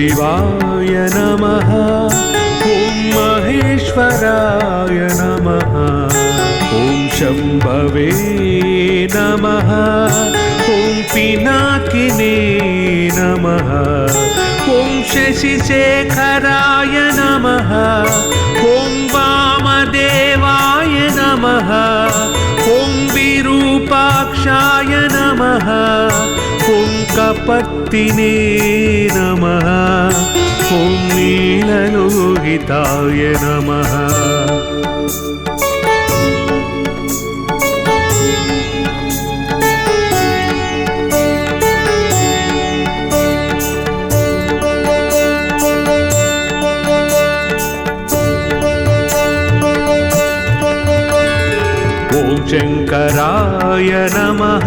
शिवाय नमः। ॐ महेश्वराय नमः। ॐ शम्भवे नमः। ॐ पिनाकिने नमः। ॐ शशिशेखराय नमः। ॐ वामदेवाय नमः। ॐ विरूपाक्षाय नमः। ॐ कपर्दिने नमः। ॐ नीललोहिताय नमः। ॐ शङ्कराय नमः।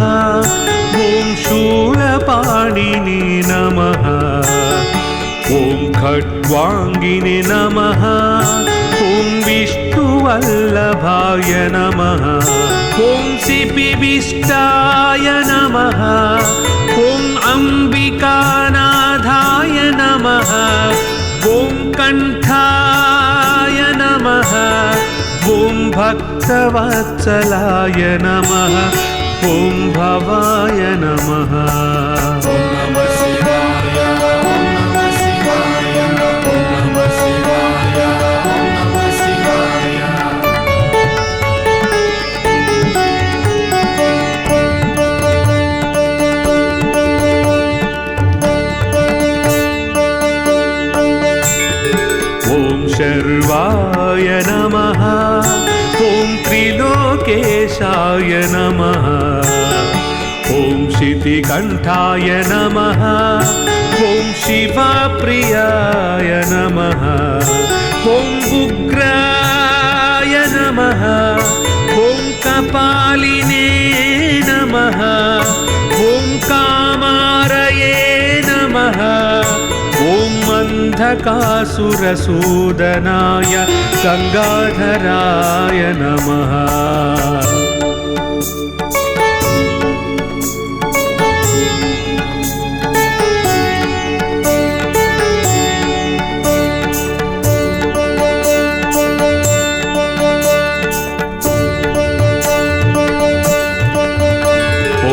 ॐ शूलपाणिने नमः। ॐ खट्वाङ्गिने नमः। ॐ विष्णुवल्लभाय नमः। ॐ सिपिविष्टाय नमः। ॐ अम्बिकानाथाय नमः। ॐ कण्ठाय नमः। ॐ भक्तवत्सलाय नमः। ॐ भवाय नमः। ॐ नमः शिवाय। ॐ नमः शिवाय। ॐ नमः शिवाय। ॐ नमः शिवाय। ॐ शर्वाय नमः। ॐ त्रिलोकेशाय नमः। ॐ शितिकण्ठाय नमः। ॐ शिवप्रियाय नमः। ॐ उग्राय नमः। ॐ कपालिने नमः। ॐ कामारये नमः। ॐ अन्धकासुरसूदनाय गङ्गाधराय नमः।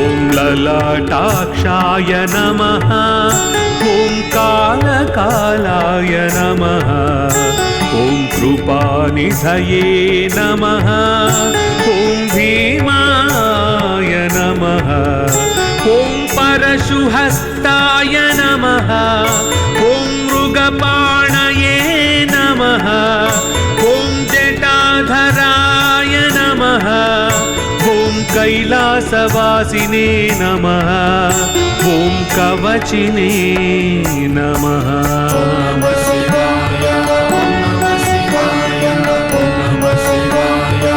ॐ ललाटाक्षाय नमः। ॐ कालकालाय नमः। ॐ कृपानिधये नमः। ॐ भीमाय नमः। ॐ परशुहस्ताय नमः। ॐ मृगपाणये नमः। ॐ जटाधराय नमः। ॐ कैलासवासिने नमः। ॐ कवचिने नमः। ॐ नमः शिवाय। ॐ नमः शिवाय। ॐ नमः शिवाय। ॐ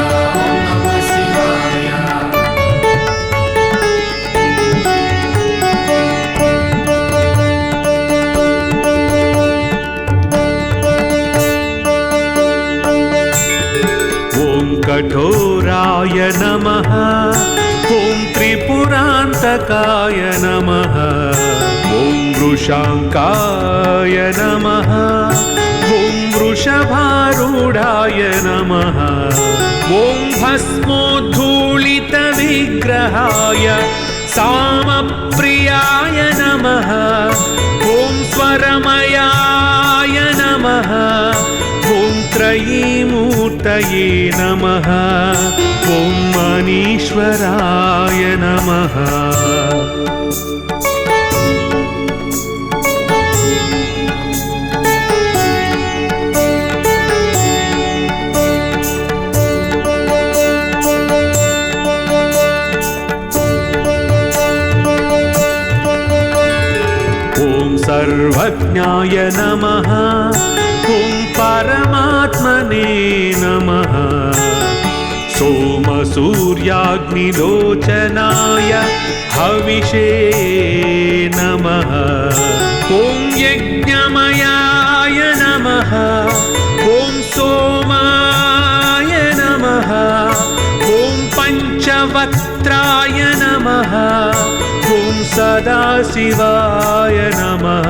नमः शिवाय। ॐ कठोराय नमः। ॐ त्रिपुरान्तकाय नमः। ॐ वृषाङ्काय नमः। ॐ वृषभारूढाय नमः। ॐ भस्मोद्धूलितविग्रहाय सामप्रियाय नमः। ॐ स्वरमयाय नमः। ॐ त्रयीमूर्तये नमः। ॐ मनीश्वराय नमः। ॐ सर्वज्ञाय नमः। ॐ परमात्मने नमः। सोमसूर्याग्निलोचनाय हविषे नमः। ॐ यज्ञमयाय नमः। ॐ सोमाय नमः। ॐ पञ्चवक्त्राय नमः। ॐ ॐ सदाशिवाय नमः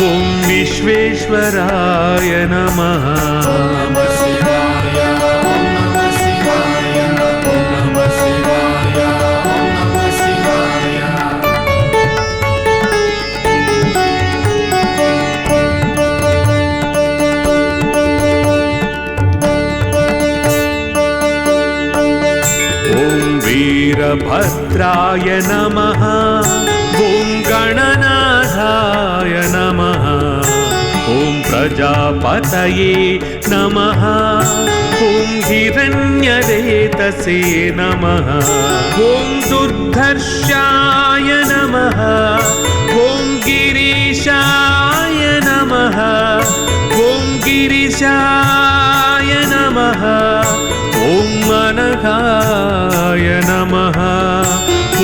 ॐ विश्वेश्वराय नमः नमः शिवाय ओम नमः शिवाय ओम नमः शिवाय ओम नमः शिवाय ॐ वीरभद्राय नमः ॐ गणनाथाय नमः ॐ प्रजापतये नमः ॐ हिरण्यरेतसे नमः ॐ दुर्धर्षाय नमः ॐ गिरीशाय नमः ॐ गिरिशाय नमः ॐ मनघाय नमः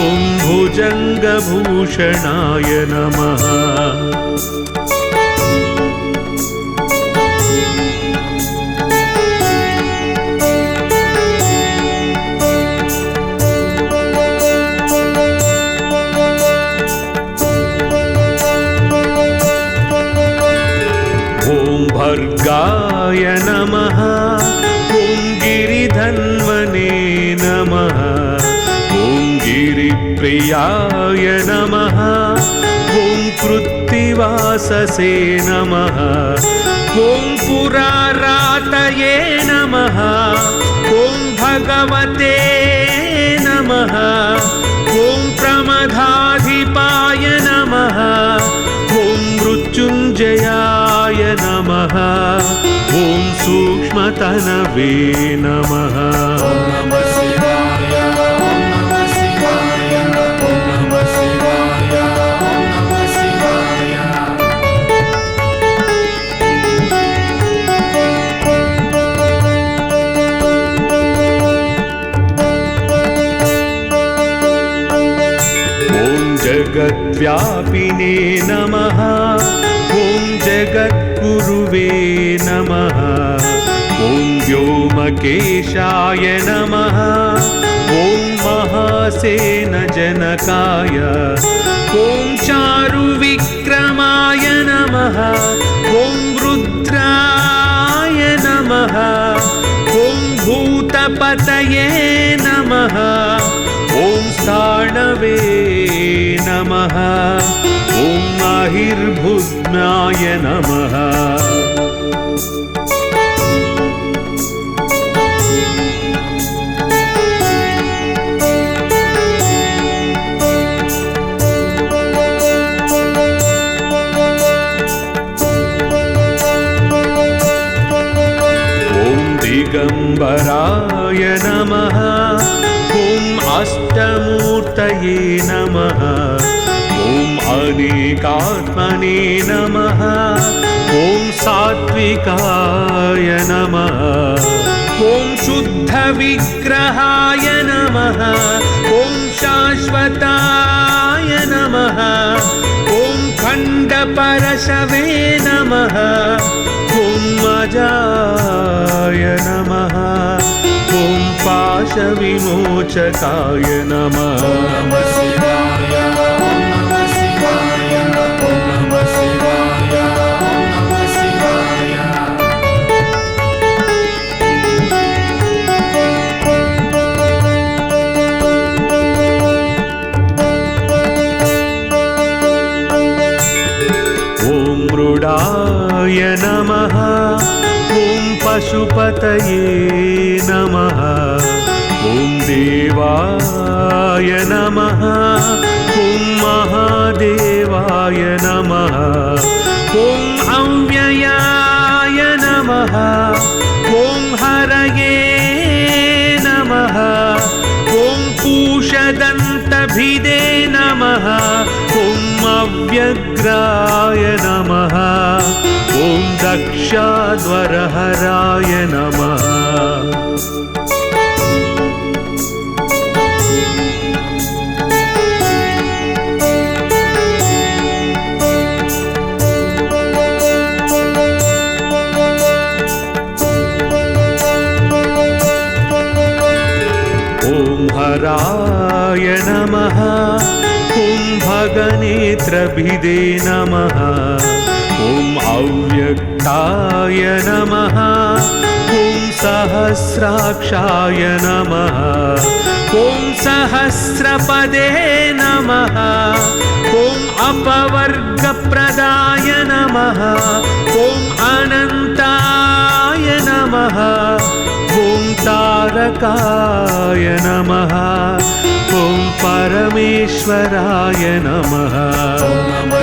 ॐ भुजङ्गभूषणाय नमः ॐ भर्गाय नमः ॐ गिरिधन्वने नमः ॐ गिरिप्रियाय नमः ॐ कृत्तिवाससे नमः ॐ पुरारातये नमः ॐ भगवते नमः ॐ प्रमदाधिपाय नमः ॐ मृत्युञ्जयाय नमः ॐ सूक्ष्मतनवे नमः ओम नमः शिवाय ओम नमः शिवाय ओम नमः शिवाय ओम नमः शिवाय ॐ जगद्व्यापिने नमः ॐ जगद्गुरुवे नमः ॐ व्योमकेशाय नमः ॐ महासेनजनकाय ॐ चारुविक्रमाय नमः ॐ रुद्राय नमः ॐ भूतपतये नमः ॐ स्थाणवे नमः ॐ महिर्भुज्ञाय नमः ॐ दिगम्बराय नमः ॐ अष्टमूर्तये नमः ॐ अनेकात्मने नमः ॐ सात्विकाय नमः ॐ शुद्धविग्रहाय नमः ॐ शाश्वताय नमः ॐ खण्डपरशवे नमः ॐ अजाय नमः ॐ पाशविमोचकाय नमः नमः शिवाय ओम नमः शिवाय ओम नमः शिवाय ओम नमः शिवाय ॐ मृडाय नमः ॐ पशुपतये नमः ॐ देवाय नमः ॐ महादेवाय नमः ॐ अव्ययाय नमः ॐ हरये नमः ॐ पूषदन्तभिदे नमः ॐ अव्यग्राय नमः ॐ दक्षाध्वरहराय नमः ॐ हराय नमः ॐ भगनेत्रभिदे नमः ॐ अव्यक्ताय नमः ॐ सहस्राक्षाय नमः ॐ सहस्रपदे नमः ॐ अपवर्गप्रदाय नमः ॐ अनन्ताय नमः ॐ तारकाय नमः ॐ परमेश्वराय नमः ॐ नमः